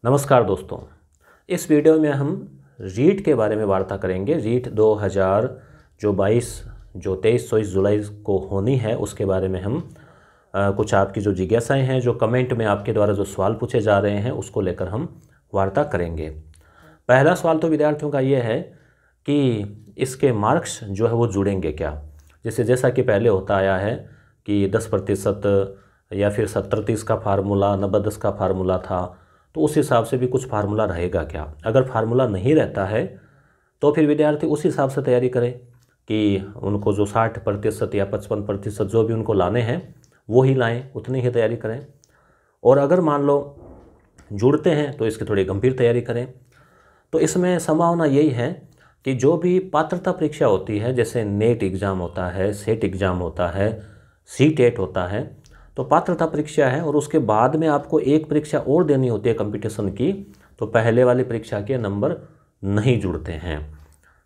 नमस्कार दोस्तों, इस वीडियो में हम रीट के बारे में वार्ता करेंगे। रीट 23-24 जुलाई को होनी है, उसके बारे में हम कुछ आपकी जो जिज्ञासाएं हैं, जो कमेंट में आपके द्वारा जो सवाल पूछे जा रहे हैं, उसको लेकर हम वार्ता करेंगे। पहला सवाल तो विद्यार्थियों का ये है कि इसके मार्क्स जो है वो जुड़ेंगे क्या। जैसा कि पहले होता आया है कि 10% या फिर 70-30 का फार्मूला, 90-10 का फार्मूला था, तो उस हिसाब से भी कुछ फार्मूला रहेगा क्या। अगर फार्मूला नहीं रहता है तो फिर विद्यार्थी उस हिसाब से तैयारी करें कि उनको जो 60% या 55% जो भी उनको लाने हैं वो ही लाएं, उतनी ही तैयारी करें। और अगर मान लो जुड़ते हैं तो इसकी थोड़ी गंभीर तैयारी करें। तो इसमें संभावना यही है कि जो भी पात्रता परीक्षा होती है, जैसे नेट एग्ज़ाम होता है, सेट एग्ज़ाम होता है, सी-टेट होता है, तो पात्रता परीक्षा है और उसके बाद में आपको एक परीक्षा और देनी होती है कंपटीशन की, तो पहले वाली परीक्षा के नंबर नहीं जुड़ते हैं।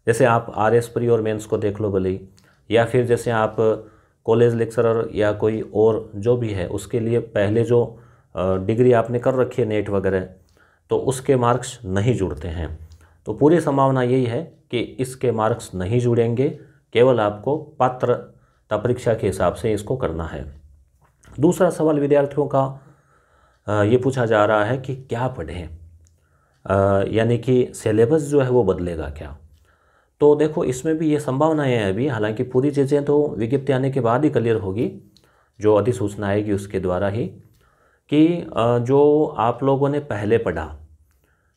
जैसे आप RS प्री और मेंस को देख लो भले, या फिर जैसे आप कॉलेज लेक्चरर या कोई और जो भी है उसके लिए पहले जो डिग्री आपने कर रखी है नेट वगैरह, तो उसके मार्क्स नहीं जुड़ते हैं। तो पूरी संभावना यही है कि इसके मार्क्स नहीं जुड़ेंगे, केवल आपको पात्रता परीक्षा के हिसाब से इसको करना है। दूसरा सवाल विद्यार्थियों का ये पूछा जा रहा है कि क्या पढ़ें, यानी कि सिलेबस जो है वो बदलेगा क्या। तो देखो, इसमें भी ये संभावनाएं हैं अभी, हालांकि पूरी चीज़ें तो विज्ञप्ति आने के बाद ही क्लियर होगी, जो अधिसूचना आएगी उसके द्वारा ही, कि जो आप लोगों ने पहले पढ़ा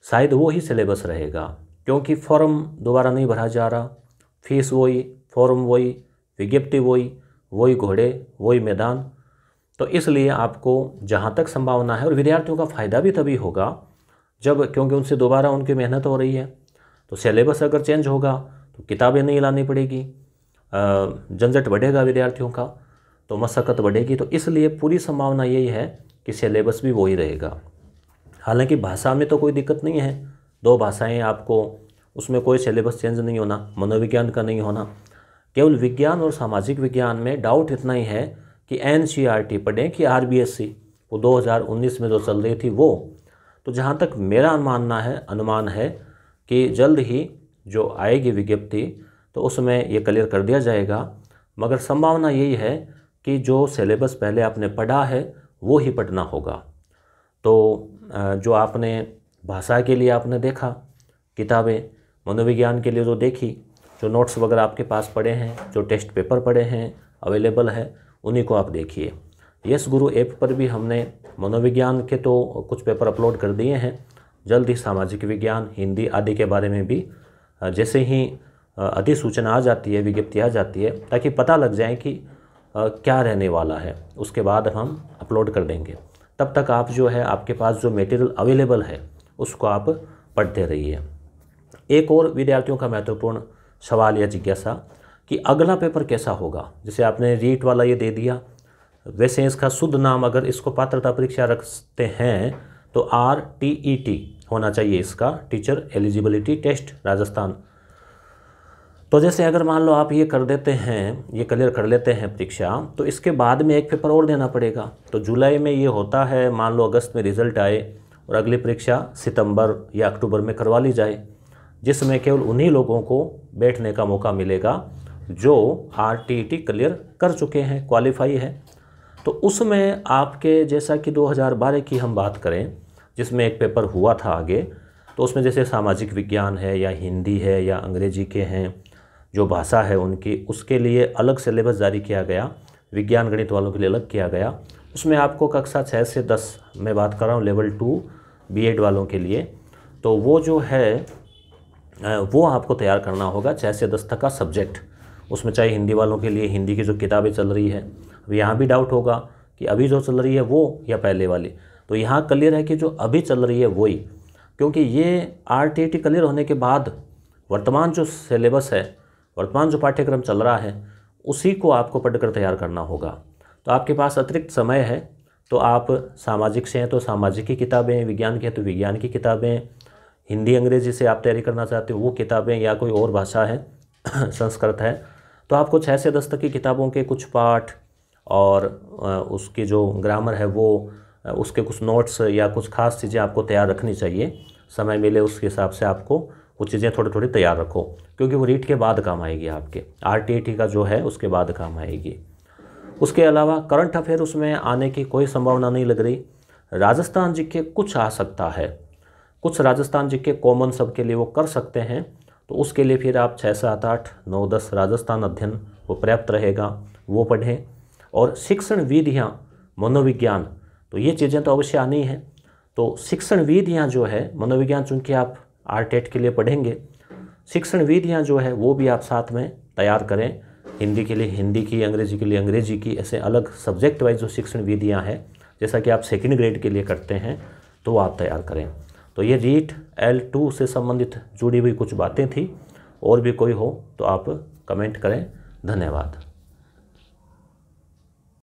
शायद वो ही सिलेबस रहेगा, क्योंकि फॉर्म दोबारा नहीं भरा जा रहा, फीस वही, फॉर्म वही, विज्ञप्ति वही, वही घोड़े वही मैदान। तो इसलिए आपको जहाँ तक संभावना है, और विद्यार्थियों का फ़ायदा भी तभी होगा जब, क्योंकि उनसे दोबारा उनकी मेहनत हो रही है, तो सिलेबस अगर चेंज होगा तो किताबें नहीं लानी पड़ेगी, झंझट बढ़ेगा विद्यार्थियों का, तो मशक्क़त बढ़ेगी। तो इसलिए पूरी संभावना यही है कि सिलेबस भी वही रहेगा। हालांकि भाषा में तो कोई दिक्कत नहीं है, 2 भाषाएँ आपको, उसमें कोई सिलेबस चेंज नहीं होना, मनोविज्ञान का नहीं होना। केवल विज्ञान और सामाजिक विज्ञान में डाउट इतना ही है कि NCERT पढ़ें कि RBSC, वो 2019 में जो चल रही थी वो। तो जहाँ तक मेरा अनुमान है कि जल्द ही जो आएगी विज्ञप्ति तो उसमें ये क्लियर कर दिया जाएगा, मगर संभावना यही है कि जो सिलेबस पहले आपने पढ़ा है वो ही पढ़ना होगा। तो जो आपने भाषा के लिए आपने देखा किताबें, मनोविज्ञान के लिए जो देखी, जो नोट्स वगैरह आपके पास पड़े हैं, जो टेस्ट पेपर पड़े हैं, अवेलेबल है, उन्हीं को आप देखिए। यस गुरु ऐप पर भी हमने मनोविज्ञान के तो कुछ पेपर अपलोड कर दिए हैं, जल्द ही सामाजिक विज्ञान, हिंदी आदि के बारे में भी जैसे ही अधिसूचना आ जाती है, विज्ञप्ति आ जाती है, ताकि पता लग जाए कि क्या रहने वाला है, उसके बाद हम अपलोड कर देंगे। तब तक आप जो है, आपके पास जो मटेरियल अवेलेबल है उसको आप पढ़ते रहिए। एक और विद्यार्थियों का महत्वपूर्ण सवाल या जिज्ञासा कि अगला पेपर कैसा होगा। जैसे आपने रीट वाला ये दे दिया, वैसे इसका शुद्ध नाम अगर इसको पात्रता परीक्षा रखते हैं तो RTET होना चाहिए, इसका टीचर एलिजिबिलिटी टेस्ट राजस्थान। तो जैसे अगर मान लो आप ये कर देते हैं, ये क्लियर कर लेते हैं परीक्षा, तो इसके बाद में एक पेपर और देना पड़ेगा। तो जुलाई में ये होता है, मान लो अगस्त में रिजल्ट आए और अगली परीक्षा सितंबर या अक्टूबर में करवा ली जाए, जिसमें केवल उन्हीं लोगों को बैठने का मौका मिलेगा जो RTET क्लियर कर चुके हैं, क्वालिफाई है। तो उसमें आपके, जैसा कि 2012 की हम बात करें जिसमें एक पेपर हुआ था आगे, तो उसमें जैसे सामाजिक विज्ञान है या हिंदी है या अंग्रेजी के हैं, जो भाषा है उनकी, उसके लिए अलग सिलेबस जारी किया गया, विज्ञान गणित वालों के लिए अलग किया गया। उसमें आपको कक्षा 6 से 10, मैं बात कर रहा हूँ लेवल 2 B.Ed वालों के लिए, तो वो जो है वो आपको तैयार करना होगा 6 से 10 तक का सब्जेक्ट। उसमें चाहे हिंदी वालों के लिए हिंदी की जो किताबें चल रही है, अब यहाँ भी डाउट होगा कि अभी जो चल रही है वो या पहले वाली, तो यहाँ क्लियर है कि जो अभी चल रही है वही, क्योंकि ये RTET क्लियर होने के बाद वर्तमान जो सिलेबस है, वर्तमान जो पाठ्यक्रम चल रहा है, उसी को आपको पढ़कर तैयार करना होगा। तो आपके पास अतिरिक्त समय है, तो आप सामाजिक से हैं तो सामाजिक की किताबें, विज्ञान के हैं तो विज्ञान की किताबें, हिंदी अंग्रेजी से आप तैयारी करना चाहते हो वो किताबें, या कोई और भाषा है संस्कृत है, तो आपको 6 से 10 तक की किताबों के कुछ पाठ और उसकी जो ग्रामर है वो, उसके कुछ नोट्स या कुछ खास चीज़ें आपको तैयार रखनी चाहिए। समय मिले उस हिसाब से आपको कुछ चीज़ें थोड़ी थोड़ी तैयार रखो, क्योंकि वो रीट के बाद काम आएगी, आपके RTT का जो है उसके बाद काम आएगी। उसके अलावा करंट अफेयर उसमें आने की कोई संभावना नहीं लग रही। राजस्थान जीके कुछ आ सकता है, कुछ राजस्थान जीके कॉमन सबके लिए वो कर सकते हैं, तो उसके लिए फिर आप 6, 7, 8, 9, 10 राजस्थान अध्ययन वो पर्याप्त रहेगा, वो पढ़ें। और शिक्षण विधियाँ, मनोविज्ञान, तो ये चीज़ें तो अवश्य आनी है। तो शिक्षण विधियाँ जो है, मनोविज्ञान चूँकि आप RTET के लिए पढ़ेंगे, शिक्षण विधियाँ जो है वो भी आप साथ में तैयार करें। हिंदी के लिए हिंदी की, अंग्रेजी के लिए अंग्रेजी की, ऐसे अलग सब्जेक्ट वाइज जो शिक्षण विधियाँ हैं, जैसा कि आप 2nd ग्रेड के लिए करते हैं, तो आप तैयार करें। तो ये रीट L2 से संबंधित जुड़ी हुई कुछ बातें थी। और भी कोई हो तो आप कमेंट करें। धन्यवाद।